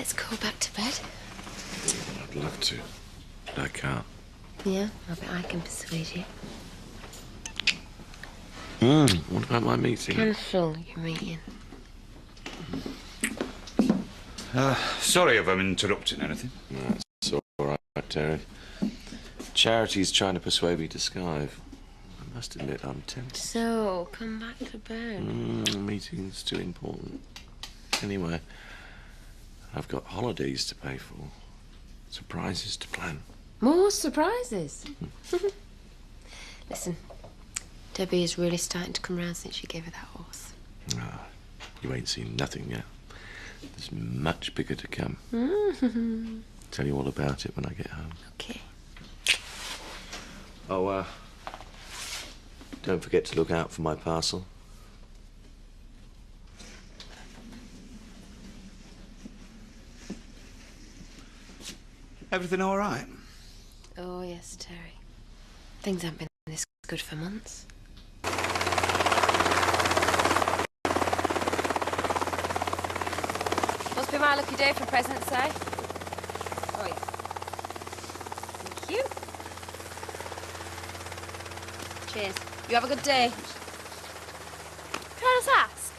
let's go back to bed. I'd love to, but I can't. Yeah, I bet I can persuade you. What about my meeting? Cancel your meeting. Sorry if I'm interrupting anything. No, it's all right, Terry. Charity's trying to persuade me to skive. I must admit, I'm tempted. So, come back to bed. Meeting's too important. Anyway, I've got holidays to pay for. Surprises to plan. More surprises? Listen, Debbie is really starting to come round since you gave her that horse. You ain't seen nothing yet. There's much bigger to come. Tell you all about it when I get home. Okay. Oh, don't forget to look out for my parcel. Everything all right? Oh, yes, Terry. Things haven't been this good for months. Must be my lucky day for presents, eh? Oh, yeah. Thank you. Cheers. You have a good day. Can I just ask?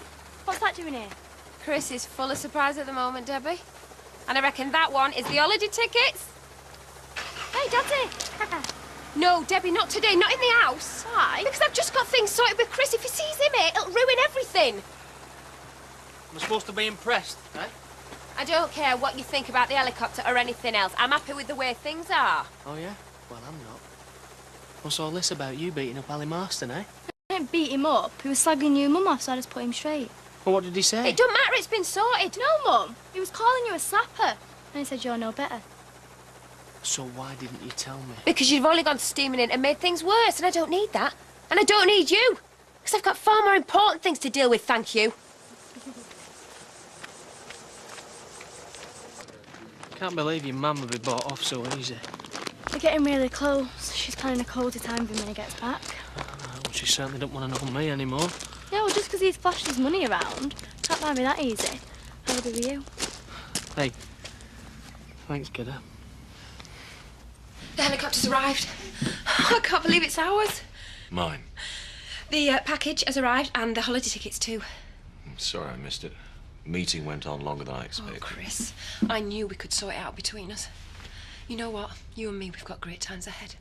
What's that doing here? Chris is full of surprise at the moment, Debbie. And I reckon that one is the holiday tickets. Hey, Daddy! No, Debbie, not today, not in the house. Why? Because I've just got things sorted with Chris. If he sees him here, it'll ruin everything. I'm supposed to be impressed, eh? I don't care what you think about the helicopter or anything else. I'm happy with the way things are. Oh, yeah? Well, I'm not. What's all this about you beating up Ali Marston, eh? I didn't beat him up. He was slagging you Mum off, so I just put him straight. Well, what did he say? It don't matter, it's been sorted. No, Mum. He was calling you a slapper. And he said you're no better. So why didn't you tell me? Because you've only gone steaming in and made things worse, and I don't need that. And I don't need you. Because I've got far more important things to deal with, thank you. Can't believe your mum would be bought off so easy. They're getting really close. She's planning a cozy time for him when he gets back. Well, she certainly don't want to know me anymore. Yeah, well, just because he's flashed his money around, can't find me that easy. How would it be you? Hey, thanks, kiddo. The helicopter's arrived. I can't believe it's ours. Mine. The package has arrived and the holiday tickets too. I'm sorry I missed it. Meeting went on longer than I Oh, expected. Chris, I knew we could sort it out between us. You know what? You and me, we've got great times ahead.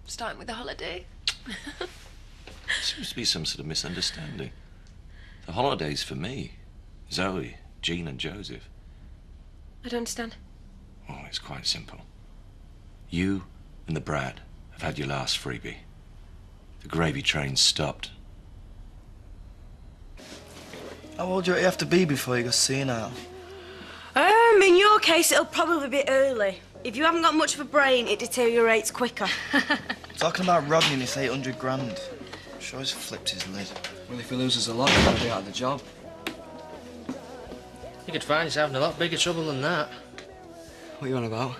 Starting with the holiday. There seems to be some sort of misunderstanding. The holiday's for me. Zoe, Jean and Joseph. I don't understand. Oh, it's quite simple. You and the Brad have had your last freebie. The gravy train's stopped. How old do you have to be before you go senile? In your case, it'll probably be early. If you haven't got much of a brain, it deteriorates quicker. Talking about Rodney and his 800 grand. I'm sure he's flipped his lid. Well, if he loses a lot, he's going to be out of the job. You could find yourself in a lot bigger trouble than that. What are you on about?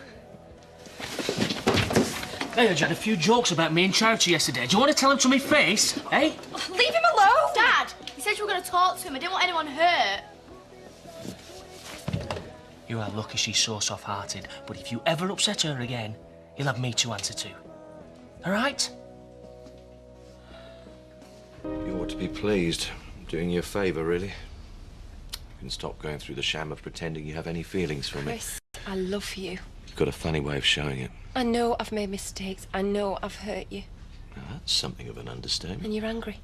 Hey, I had a few jokes about me in Charity yesterday. Do you want to tell him to my face, eh? Leave him alone! Dad, he said you were going to talk to him. I didn't want anyone hurt. You are lucky she's so soft-hearted, but if you ever upset her again, you'll have me to answer to. All right? You ought to be pleased. I'm doing you a favour, really. You can stop going through the sham of pretending you have any feelings for me. Chris, I love you. You've got a funny way of showing it. I know I've made mistakes. I know I've hurt you. Now, that's something of an understatement. And you're angry.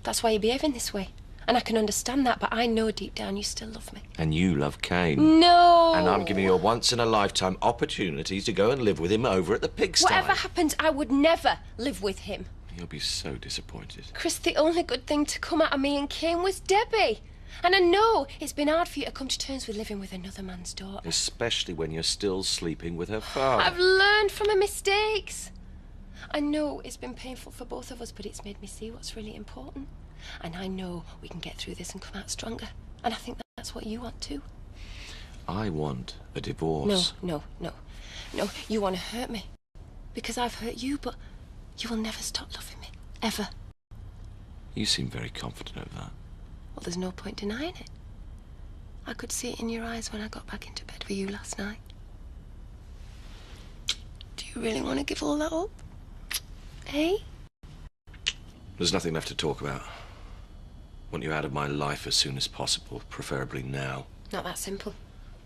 That's why you're behaving this way. And I can understand that, but I know deep down you still love me. And you love Kane. No! And I'm giving you a once-in-a-lifetime opportunity to go and live with him over at the pigsty. Whatever happens, I would never live with him. You'll be so disappointed. Chris, the only good thing to come out of me and Kane was Debbie. And I know it's been hard for you to come to terms with living with another man's daughter. Especially when you're still sleeping with her father. I've learned from my mistakes. I know it's been painful for both of us, but it's made me see what's really important. And I know we can get through this and come out stronger. And I think that's what you want too. I want a divorce. No. You want to hurt me. Because I've hurt you, but you will never stop loving me. Ever. You seem very confident of that. Well, there's no point denying it. I could see it in your eyes when I got back into bed with you last night. Do you really want to give all that up? Eh? There's nothing left to talk about. Want you out of my life as soon as possible, preferably now. Not that simple.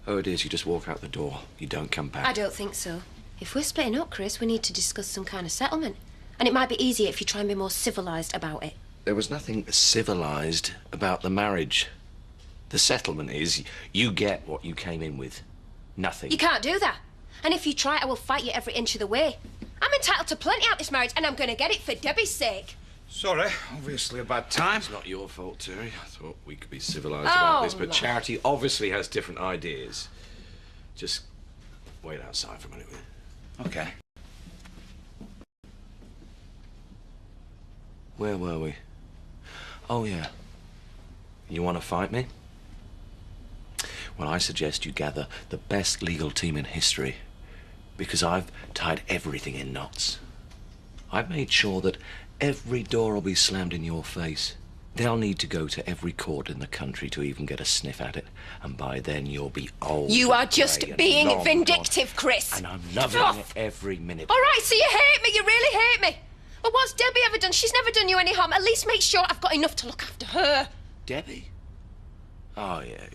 Oh, it is. You just walk out the door. You don't come back. I don't think so. If we're splitting up, Chris, we need to discuss some kind of settlement. And it might be easier if you try and be more civilised about it. There was nothing civilised about the marriage. The settlement is you get what you came in with. Nothing. You can't do that. And if you try, I will fight you every inch of the way. I'm entitled to plenty out this marriage, and I'm going to get it for Debbie's sake. Sorry, obviously a bad time. It's not your fault, Terry. I thought we could be civilised about this, but no. Charity obviously has different ideas. Just wait outside for a minute, will you? Okay. Where were we? Oh, yeah. You want to fight me? Well, I suggest you gather the best legal team in history, because I've tied everything in knots. I've made sure that every door will be slammed in your face. They'll need to go to every court in the country to even get a sniff at it, and by then you'll be old. You are and just grey and being long vindictive, gone. Chris. And I'm loving it every minute. All right, so you hate me. You really hate me. Well, what's Debbie ever done? She's never done you any harm. At least make sure I've got enough to look after her. Debbie? Oh, yeah.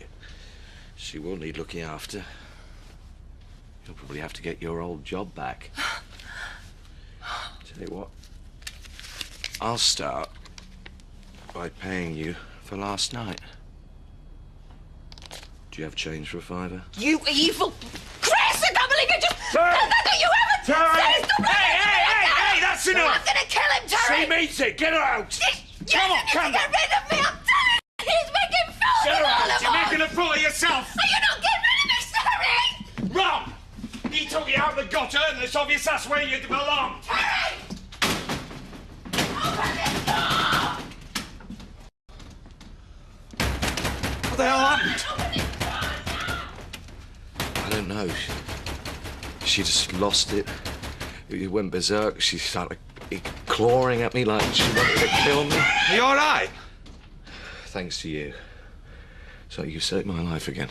She will need looking after. You'll probably have to get your old job back. Tell you what, I'll start by paying you for last night. Do you have change for a $5? You evil... Chris, I can't believe you just... Terry! That you ever... Terry! Say something! Hey, that's enough! I'm gonna kill him, Terry! She means it! Get her out! Come on, come on! Get rid of me, I'm telling you! He's making fools Get of her all out! of You're us! making a fool of yourself! Are you not getting rid of me, Terry? Rob! He took you out of the gutter, and it's obvious that's where you belong. Terry! Open this door! What the hell happened? Open this door now! I don't know. She just lost it. It went berserk. She started clawing at me like she wanted to kill me. Are you all right? Thanks to you. So you saved my life again.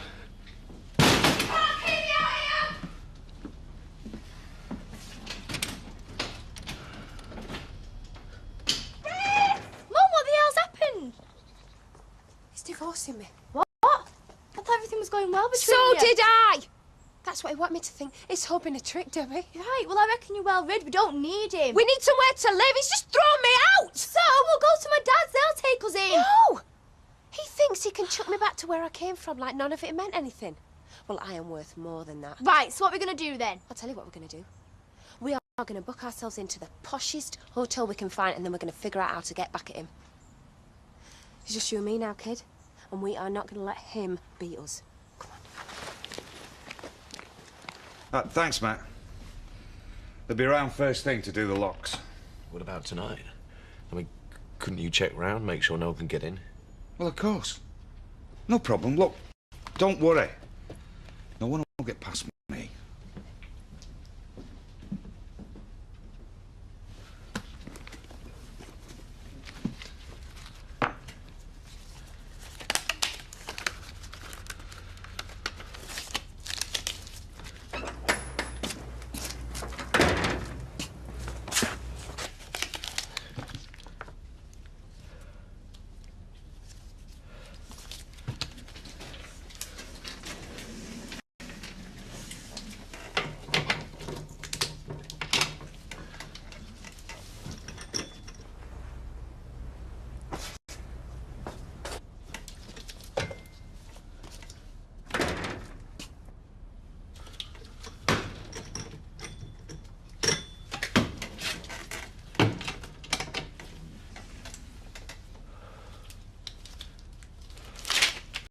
Mum, what the hell's happened? He's divorcing me. What? I thought everything was going well between So you. did I! That's what he wanted me to think. It's all been a trick, Debbie. Right, well, I reckon you're well rid. We don't need him. We need somewhere to live. He's just thrown me out! So, we'll go to my dad's. They'll take us in. No! He thinks he can chuck me back to where I came from like none of it meant anything. Well, I am worth more than that. Right, so what are we going to do then? I'll tell you what we're going to do. We are going to book ourselves into the poshest hotel we can find, and then we're going to figure out how to get back at him. It's just you and me now, kid. And we are not going to let him beat us. Come on. Thanks, Matt. They'll be around first thing to do the locks. What about tonight? I mean, couldn't you check round, make sure no one can get in? Well, of course. No problem. Look, don't worry. No one will get past me.